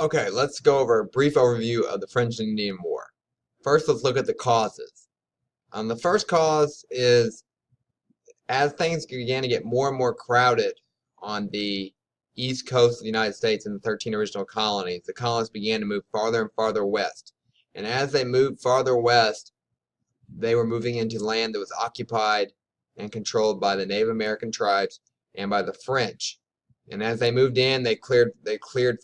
Okay, let's go over a brief overview of the French and Indian War. First, let's look at the causes. The first cause is as things began to get more and more crowded on the east coast of the United States and the 13 original colonies, the colonists began to move farther and farther west. And as they moved farther west, they were moving into land that was occupied and controlled by the Native American tribes and by the French. And as they moved in, they cleared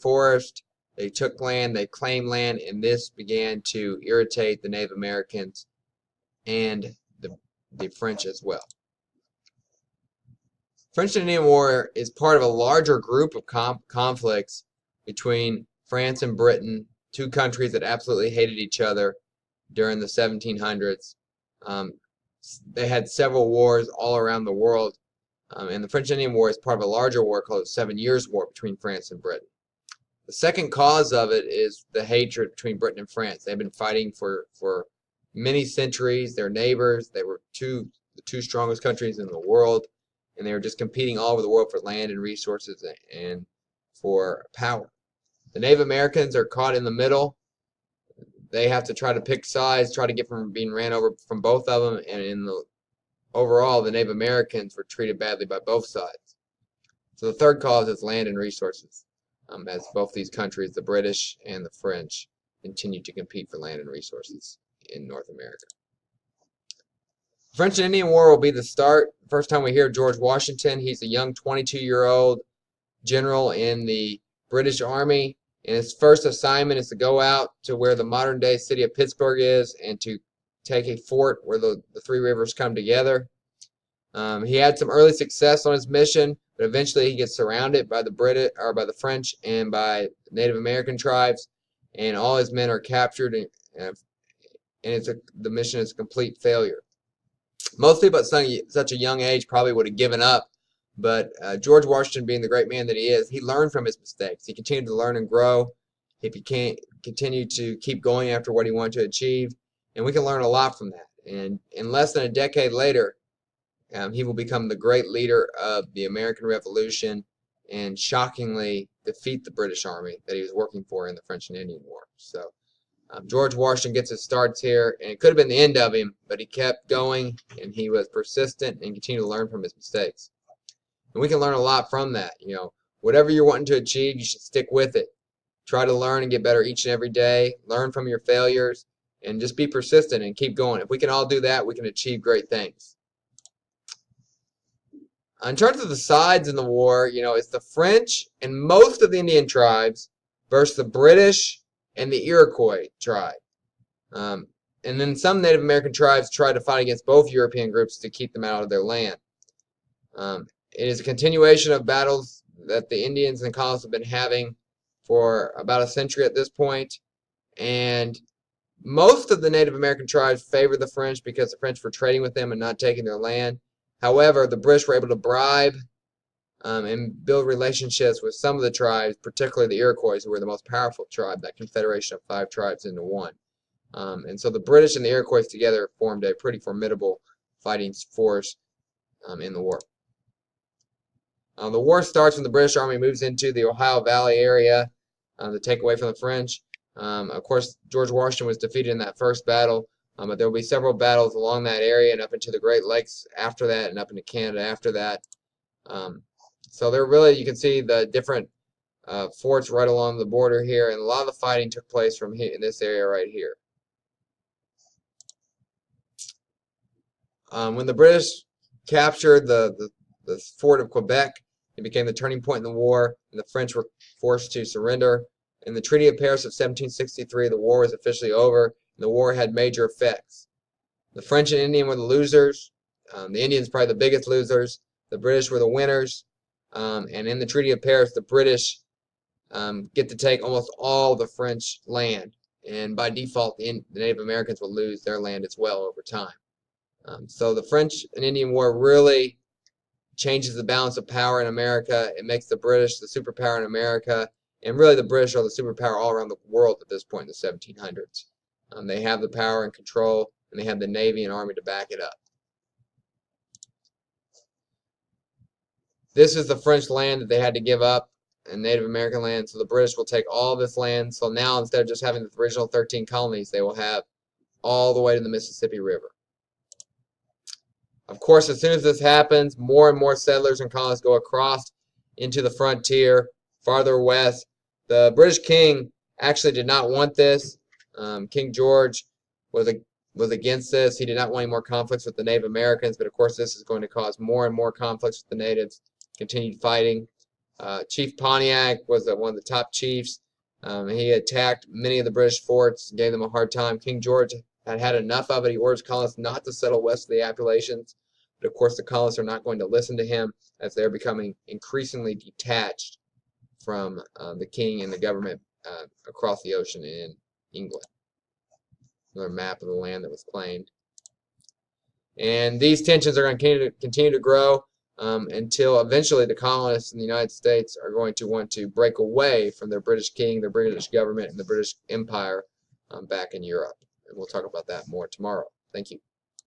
forest, they took land, they claimed land, and this began to irritate the Native Americans and the French as well. French and Indian War is part of a larger group of conflicts between France and Britain, two countries that absolutely hated each other during the 1700s. They had several wars all around the world, and the French and Indian War is part of a larger war called the 7 Years' War between France and Britain. The second cause of it is the hatred between Britain and France. They've been fighting for many centuries. They're neighbors. They were the two strongest countries in the world, and they were just competing all over the world for land and resources and for power. The Native Americans are caught in the middle. They have to try to pick sides, try to get from being ran over from both of them, and overall, the Native Americans were treated badly by both sides. So the third cause is land and resources, as both these countries, the British and the French, continue to compete for land and resources in North America. French and Indian War will be the start. First time we hear of George Washington, he's a young 22-year-old general in the British Army, and his first assignment is to go out to where the modern-day city of Pittsburgh is and to take a fort where the three rivers come together. He had some early success on his mission, but eventually he gets surrounded by the French and by Native American tribes, and all his men are captured, and the mission is a complete failure. Most people at such a young age probably would have given up, but George Washington, being the great man that he is, he learned from his mistakes. He continued to learn and grow. He continued to keep going after what he wanted to achieve, and we can learn a lot from that. And in less than a decade later, he will become the great leader of the American Revolution and shockingly defeat the British Army that he was working for in the French and Indian War. So George Washington gets his starts here, and it could have been the end of him, but he kept going, and he was persistent and continued to learn from his mistakes. And we can learn a lot from that. Whatever you're wanting to achieve, you should stick with it. Try to learn and get better each and every day. Learn from your failures, and just be persistent and keep going. If we can all do that, we can achieve great things. In terms of the sides in the war, it's the French and most of the Indian tribes versus the British and the Iroquois tribe. And then some Native American tribes tried to fight against both European groups to keep them out of their land. It is a continuation of battles that the Indians and colonists have been having for about a century at this point. And most of the Native American tribes favored the French because the French were trading with them and not taking their land. However, the British were able to bribe and build relationships with some of the tribes, particularly the Iroquois, who were the most powerful tribe, that confederation of 5 tribes into one. And so the British and the Iroquois together formed a pretty formidable fighting force in the war. The war starts when the British Army moves into the Ohio Valley area to take away from the French. Of course, George Washington was defeated in that first battle, but there will be several battles along that area and up into the Great Lakes after that and up into Canada after that. So you can see the different forts right along the border here, and a lot of the fighting took place from here in this area right here. When the British captured the fort of Quebec, it became the turning point in the war, and the French were forced to surrender. In the Treaty of Paris of 1763, the war was officially over, and the war had major effects. The French and Indian were the losers. The Indians probably the biggest losers. The British were the winners. And in the Treaty of Paris, the British get to take almost all the French land. And by default, the Native Americans will lose their land as well over time. So the French and Indian War really changes the balance of power in America. It makes the British the superpower in America. And really, the British are the superpower all around the world at this point in the 1700s. They have the power and control, and they have the Navy and Army to back it up. This is the French land that they had to give up and Native American land. So the British will take all of this land. So now instead of just having the original 13 colonies, they will have all the way to the Mississippi River. Of course, as soon as this happens, more and more settlers and colonists go across into the frontier, farther west. The British king actually did not want this. King George was against this. He did not want any more conflicts with the Native Americans, but of course this is going to cause more and more conflicts with the natives, continued fighting. Chief Pontiac was one of the top chiefs. He attacked many of the British forts, gave them a hard time. King George had had enough of it. He orders colonists not to settle west of the Appalachians. But of course, the colonists are not going to listen to him as they're becoming increasingly detached from the king and the government across the ocean in England. Another map of the land that was claimed. And these tensions are going to continue to grow until eventually the colonists in the United States are going to want to break away from their British king, their British government, and the British Empire back in Europe. And we'll talk about that more tomorrow. Thank you.